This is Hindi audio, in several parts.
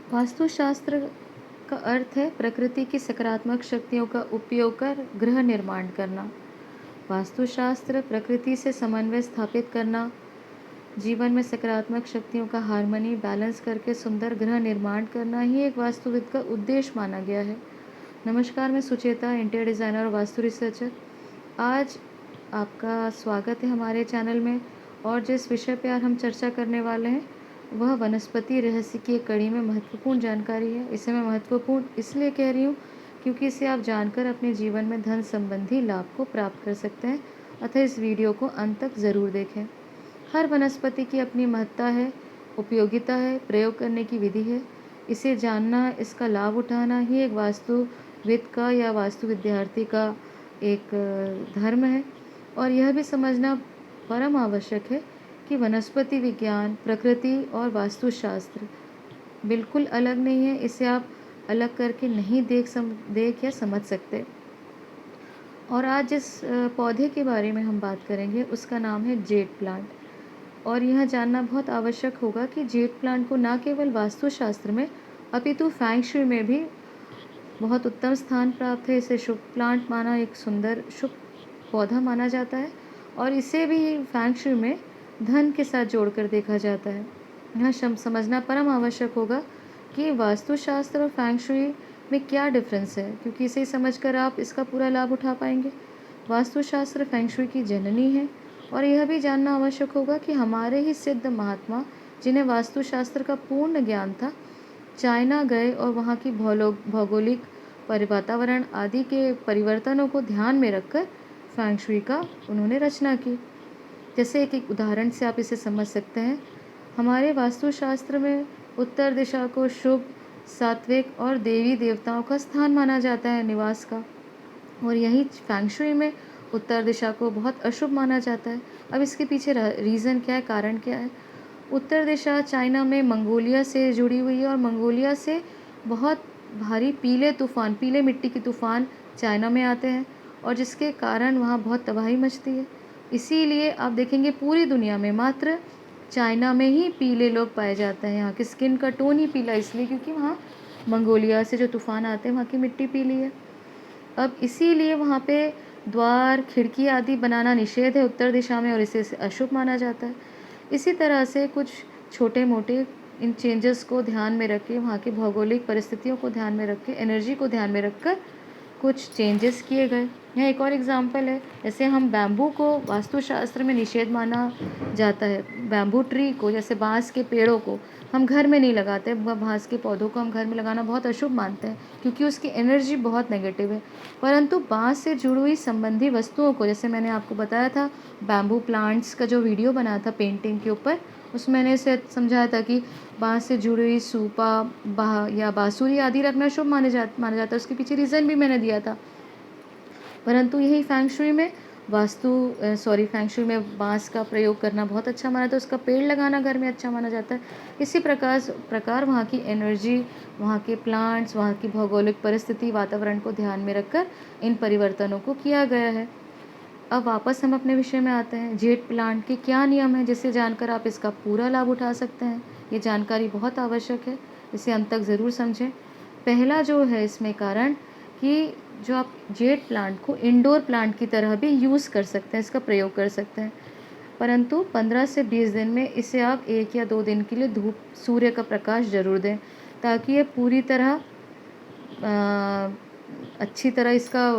वास्तुशास्त्र का अर्थ है प्रकृति की सकारात्मक शक्तियों का उपयोग कर गृह निर्माण करना। वास्तुशास्त्र प्रकृति से समन्वय स्थापित करना, जीवन में सकारात्मक शक्तियों का हार्मनी बैलेंस करके सुंदर गृह निर्माण करना ही एक वास्तुविद का उद्देश्य माना गया है। नमस्कार, मैं सुचेता, इंटीरियर डिज़ाइनर और वास्तु रिसर्चर। आज आपका स्वागत है हमारे चैनल में। और जिस विषय पर आज हम चर्चा करने वाले हैं वह वनस्पति रहस्य की एक कड़ी में महत्वपूर्ण जानकारी है। इसे मैं महत्वपूर्ण इसलिए कह रही हूँ क्योंकि इसे आप जानकर अपने जीवन में धन संबंधी लाभ को प्राप्त कर सकते हैं, अतः इस वीडियो को अंत तक ज़रूर देखें। हर वनस्पति की अपनी महत्ता है, उपयोगिता है, प्रयोग करने की विधि है। इसे जानना, इसका लाभ उठाना ही एक वास्तुविद का या वास्तु विद्यार्थी का एक धर्म है। और यह भी समझना परम आवश्यक है कि वनस्पति विज्ञान, प्रकृति और वास्तुशास्त्र बिल्कुल अलग नहीं है। इसे आप अलग करके नहीं देख या समझ सकते। और आज जिस पौधे के बारे में हम बात करेंगे उसका नाम है जेड प्लांट। और यह जानना बहुत आवश्यक होगा कि जेड प्लांट को न केवल वास्तुशास्त्र में अपितु फैंग शुई में भी बहुत उत्तम स्थान प्राप्त है। इसे शुभ प्लांट माना, एक सुंदर शुभ पौधा माना जाता है और इसे भी फैंग शुई में धन के साथ जोड़कर देखा जाता है। यह समझना परम आवश्यक होगा कि वास्तुशास्त्र और फैंग शुई में क्या डिफरेंस है, क्योंकि इसे समझकर आप इसका पूरा लाभ उठा पाएंगे। वास्तुशास्त्र फैंग शुई की जननी है और यह भी जानना आवश्यक होगा कि हमारे ही सिद्ध महात्मा, जिन्हें वास्तुशास्त्र का पूर्ण ज्ञान था, चाइना गए और वहाँ की भौगोलिक वातावरण आदि के परिवर्तनों को ध्यान में रखकर फैंग शुई का उन्होंने रचना की। जैसे एक उदाहरण से आप इसे समझ सकते हैं। हमारे वास्तुशास्त्र में उत्तर दिशा को शुभ, सात्विक और देवी देवताओं का स्थान माना जाता है, निवास का। और यही फैंग शुई में उत्तर दिशा को बहुत अशुभ माना जाता है। अब इसके पीछे रीज़न क्या है, कारण क्या है? उत्तर दिशा चाइना में मंगोलिया से जुड़ी हुई है और मंगोलिया से बहुत भारी पीले मिट्टी की तूफ़ान चाइना में आते हैं और जिसके कारण वहाँ बहुत तबाही मचती है। इसीलिए आप देखेंगे पूरी दुनिया में मात्र चाइना में ही पीले लोग पाए जाते हैं। यहाँ की स्किन का टोन ही पीला इसलिए क्योंकि वहाँ मंगोलिया से जो तूफ़ान आते हैं वहाँ की मिट्टी पीली है। अब इसीलिए वहाँ पे द्वार, खिड़की आदि बनाना निषेध है उत्तर दिशा में और इसे अशुभ माना जाता है। इसी तरह से कुछ छोटे मोटे इन चेंजेस को ध्यान में रख के, वहाँ की भौगोलिक परिस्थितियों को ध्यान में रख के, एनर्जी को ध्यान में रखकर कुछ चेंजेस किए गए। यहाँ एक और एग्जांपल है, जैसे हम बैम्बू को वास्तुशास्त्र में निषेध माना जाता है। बैम्बू ट्री को, जैसे बांस के पेड़ों को हम घर में नहीं लगाते, बांस के पौधों को हम घर में लगाना बहुत अशुभ मानते हैं क्योंकि उसकी एनर्जी बहुत नेगेटिव है। परंतु बांस से जुड़ी हुई संबंधी वस्तुओं को, जैसे मैंने आपको बताया था बैम्बू प्लांट्स का जो वीडियो बनाया था पेंटिंग के ऊपर, उसमें मैंने इसे समझाया था कि बांस से जुड़ी हुई सूपा या बांसुरी आदि रखना शुभ माना जाता है। उसके पीछे रीज़न भी मैंने दिया था। परंतु यही फैंग शुई में फैंग शुई में बांस का प्रयोग करना बहुत अच्छा माना जाता है, उसका पेड़ लगाना घर में अच्छा माना जाता है। इसी प्रकार वहाँ की एनर्जी, वहाँ के प्लांट्स, वहाँ की भौगोलिक परिस्थिति, वातावरण को ध्यान में रखकर इन परिवर्तनों को किया गया है। अब वापस हम अपने विषय में आते हैं। जेड प्लांट के क्या नियम हैं जिसे जानकर आप इसका पूरा लाभ उठा सकते हैं। ये जानकारी बहुत आवश्यक है, इसे अंत तक ज़रूर समझें। पहला जो है इसमें कारण कि जो आप जेड प्लांट को इंडोर प्लांट की तरह भी यूज़ कर सकते हैं, इसका प्रयोग कर सकते हैं। परंतु 15 से 20 दिन में इसे आप 1 या 2 दिन के लिए सूर्य का प्रकाश ज़रूर दें, ताकि ये पूरी तरह अच्छी तरह इसका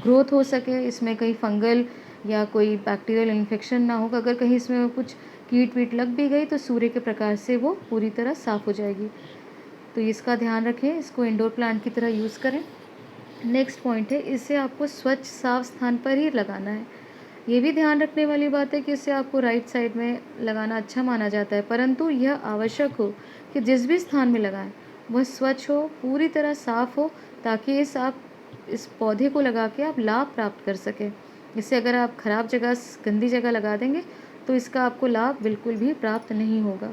ग्रोथ हो सके, इसमें कहीं फंगल या कोई बैक्टीरियल इन्फेक्शन ना हो। अगर कहीं इसमें कुछ कीट वीट लग भी गई तो सूर्य के प्रकाश से वो पूरी तरह साफ़ हो जाएगी। तो इसका ध्यान रखें, इसको इंडोर प्लांट की तरह यूज़ करें। नेक्स्ट पॉइंट है, इसे आपको स्वच्छ साफ स्थान पर ही लगाना है। ये भी ध्यान रखने वाली बात है कि इसे आपको राइट साइड में लगाना अच्छा माना जाता है, परंतु यह आवश्यक हो कि जिस भी स्थान में लगाएं वह स्वच्छ हो, पूरी तरह साफ़ हो, ताकि इस पौधे को लगा के आप लाभ प्राप्त कर सकें। इससे अगर आप ख़राब जगह, गंदी जगह लगा देंगे तो इसका आपको लाभ बिल्कुल भी प्राप्त नहीं होगा।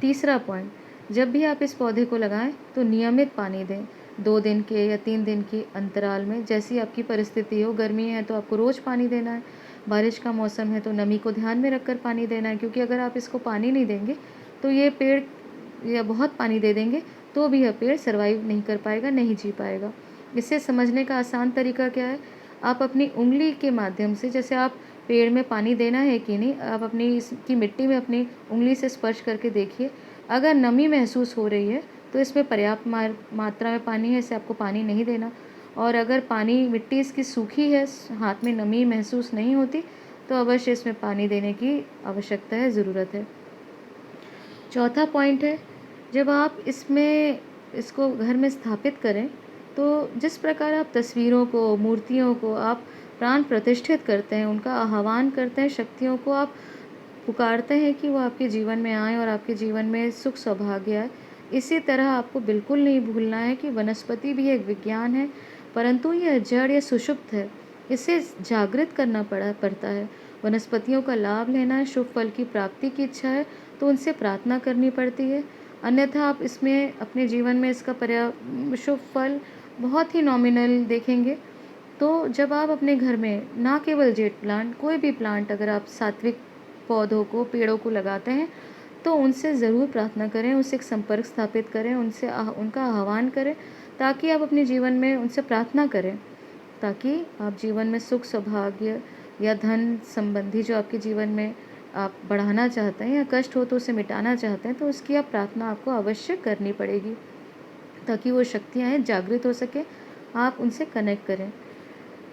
तीसरा पॉइंट, जब भी आप इस पौधे को लगाएं तो नियमित पानी दें। 2 दिन के या 3 दिन के अंतराल में, जैसी आपकी परिस्थिति हो। गर्मी है तो आपको रोज़ पानी देना है, बारिश का मौसम है तो नमी को ध्यान में रखकर पानी देना है, क्योंकि अगर आप इसको पानी नहीं देंगे तो ये पेड़ या बहुत पानी दे देंगे तो भी यह पेड़ सर्वाइव नहीं कर पाएगा, नहीं जी पाएगा। इसे समझने का आसान तरीका क्या है? आप अपनी उँगली के माध्यम से, जैसे आप पेड़ में पानी देना है कि नहीं, आप अपनी इसकी मिट्टी में अपनी उँगली से स्पर्श करके देखिए। अगर नमी महसूस हो रही है तो इसमें पर्याप्त मात्रा में पानी है, इसे आपको पानी नहीं देना। और अगर पानी मिट्टी इसकी सूखी है, हाथ में नमी महसूस नहीं होती, तो अवश्य इसमें पानी देने की आवश्यकता है, ज़रूरत है। चौथा पॉइंट है, जब आप इसको घर में स्थापित करें, तो जिस प्रकार आप तस्वीरों को, मूर्तियों को आप प्राण प्रतिष्ठित करते हैं, उनका आह्वान करते हैं, शक्तियों को आप पुकारते हैं कि वो आपके जीवन में आएँ और आपके जीवन में सुख सौभाग्य आए। इसी तरह आपको बिल्कुल नहीं भूलना है कि वनस्पति भी एक विज्ञान है, परंतु यह जड़ या सुषुप्त है। इसे जागृत करना पड़ता है। वनस्पतियों का लाभ लेना है, शुभ फल की प्राप्ति की इच्छा है, तो उनसे प्रार्थना करनी पड़ती है। अन्यथा आप इसमें अपने जीवन में इसका शुभ फल बहुत ही नॉमिनल देखेंगे। तो जब आप अपने घर में ना केवल जेड प्लांट, कोई भी प्लांट अगर आप सात्विक पौधों को, पेड़ों को लगाते हैं, तो उनसे ज़रूर प्रार्थना करें, उससे एक संपर्क स्थापित करें, उनका आह्वान करें, ताकि आप अपने जीवन में उनसे प्रार्थना करें, ताकि आप जीवन में सुख सौभाग्य या धन संबंधी जो आपके जीवन में आप बढ़ाना चाहते हैं या कष्ट हो तो उसे मिटाना चाहते हैं, तो उसकी आप प्रार्थना आपको अवश्य करनी पड़ेगी, ताकि वो शक्तियाँ जागृत हो सके, आप उनसे कनेक्ट करें।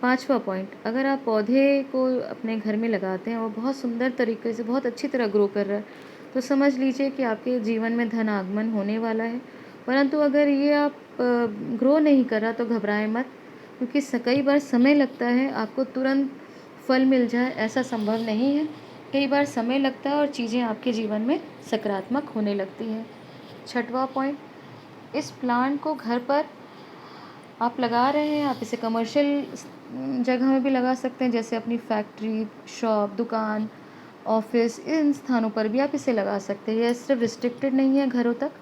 5वां पॉइंट, अगर आप पौधे को अपने घर में लगाते हैं और बहुत सुंदर तरीके से, बहुत अच्छी तरह ग्रो कर रहा है, तो समझ लीजिए कि आपके जीवन में धन आगमन होने वाला है। परंतु अगर ये आप ग्रो नहीं कर रहा तो घबराएं मत, क्योंकि कई बार समय लगता है, आपको तुरंत फल मिल जाए ऐसा संभव नहीं है। कई बार समय लगता है और चीज़ें आपके जीवन में सकारात्मक होने लगती हैं। 6वां पॉइंट, इस प्लांट को घर पर आप लगा रहे हैं, आप इसे कमर्शियल जगह में भी लगा सकते हैं, जैसे अपनी फैक्ट्री, शॉप, दुकान, ऑफिस, इन स्थानों पर भी आप इसे लगा सकते हैं। यह सिर्फ रिस्ट्रिक्टेड नहीं है घरों तक।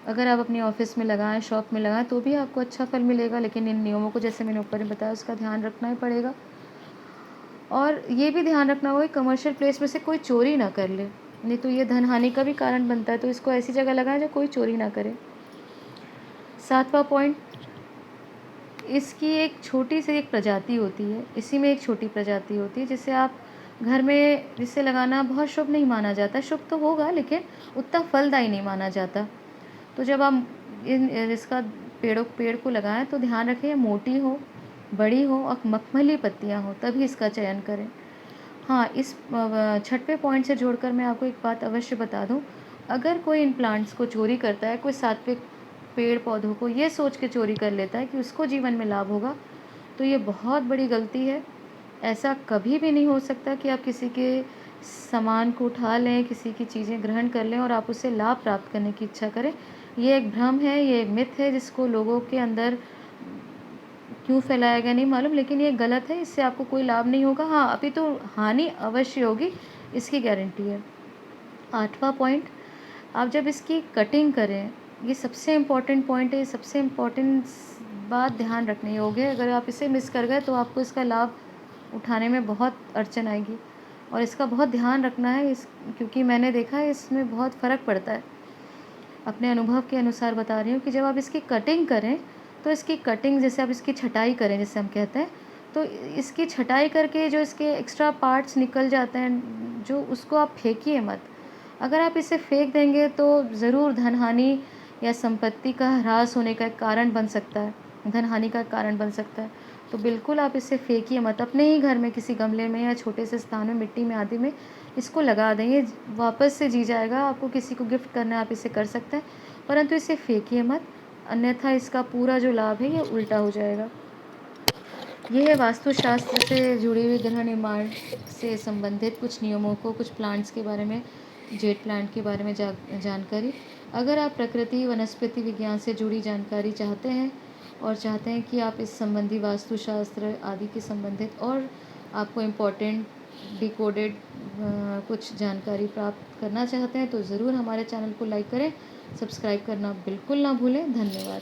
अगर आप अपनी ऑफिस में लगाएं, शॉप में लगाएं, तो भी आपको अच्छा फल मिलेगा, लेकिन इन नियमों को, जैसे मैंने ऊपर में बताया, उसका ध्यान रखना ही पड़ेगा। और ये भी ध्यान रखना होगा कि कमर्शियल प्लेस में से कोई चोरी ना कर ले, नहीं तो ये धन हानि का भी कारण बनता है। तो इसको ऐसी जगह लगाएं जहाँ कोई चोरी ना करे। 7वां पॉइंट, इसकी एक छोटी सी एक प्रजाति होती है, इसी में एक छोटी प्रजाति होती है जिसे आप घर में, जिसे लगाना बहुत शुभ नहीं माना जाता। शुभ तो होगा, लेकिन उतना फलदायी नहीं माना जाता। तो जब आप इसका पेड़ को लगाएं, तो ध्यान रखें मोटी हो, बड़ी हो और मखमली पत्तियां हो, तभी इसका चयन करें। हाँ, इस 6वें पॉइंट से जोड़कर मैं आपको एक बात अवश्य बता दूं, अगर कोई इन प्लांट्स को चोरी करता है, कोई सात्विक पेड़ पौधों को ये सोच के चोरी कर लेता है कि उसको जीवन में लाभ होगा, तो ये बहुत बड़ी गलती है। ऐसा कभी भी नहीं हो सकता कि आप किसी के सामान को उठा लें, किसी की चीज़ें ग्रहण कर लें और आप उससे लाभ प्राप्त करने की इच्छा करें। ये एक भ्रम है, ये एक मिथ है, जिसको लोगों के अंदर क्यों फैलाया गया नहीं मालूम, लेकिन ये गलत है। इससे आपको कोई लाभ नहीं होगा। हाँ, अभी तो हानि अवश्य होगी, इसकी गारंटी है। 8वां पॉइंट, आप जब इसकी कटिंग करें, ये सबसे इम्पॉर्टेंट पॉइंट है, सबसे इम्पॉर्टेंट बात ध्यान रखने योग्य है। अगर आप इसे मिस कर गए तो आपको इसका लाभ उठाने में बहुत अड़चन आएगी, और इसका बहुत ध्यान रखना है, क्योंकि मैंने देखा है इसमें बहुत फ़र्क पड़ता है। अपने अनुभव के अनुसार बता रही हूँ कि जब आप इसकी कटिंग करें, तो इसकी कटिंग, जैसे आप इसकी छटाई करें, जैसे हम कहते हैं, तो इसकी छटाई करके जो इसके एक्स्ट्रा पार्ट्स निकल जाते हैं, जो उसको आप फेंकिए मत। अगर आप इसे फेंक देंगे तो ज़रूर धन हानि या संपत्ति का ह्रास होने का एक कारण बन सकता है, धन हानि का कारण बन सकता है। तो बिल्कुल आप इसे फेंकिए मत, अपने ही घर में किसी गमले में या छोटे से स्थान में, मिट्टी में आदि में इसको लगा दें, ये वापस से जी जाएगा। आपको किसी को गिफ्ट करना है, आप इसे कर सकते हैं, परंतु इसे फेंकिए मत, अन्यथा इसका पूरा जो लाभ है ये उल्टा हो जाएगा। ये है वास्तुशास्त्र से जुड़ी हुई गृह निर्माण से संबंधित कुछ नियमों को, कुछ प्लांट्स के बारे में, जेड प्लांट के बारे में जानकारी। अगर आप प्रकृति, वनस्पति विज्ञान से जुड़ी जानकारी चाहते हैं और चाहते हैं कि आप इस संबंधी वास्तुशास्त्र आदि के संबंधित और आपको इम्पोर्टेंट डिकोडेड कुछ जानकारी प्राप्त करना चाहते हैं, तो ज़रूर हमारे चैनल को लाइक करें, सब्सक्राइब करना बिल्कुल ना भूलें। धन्यवाद।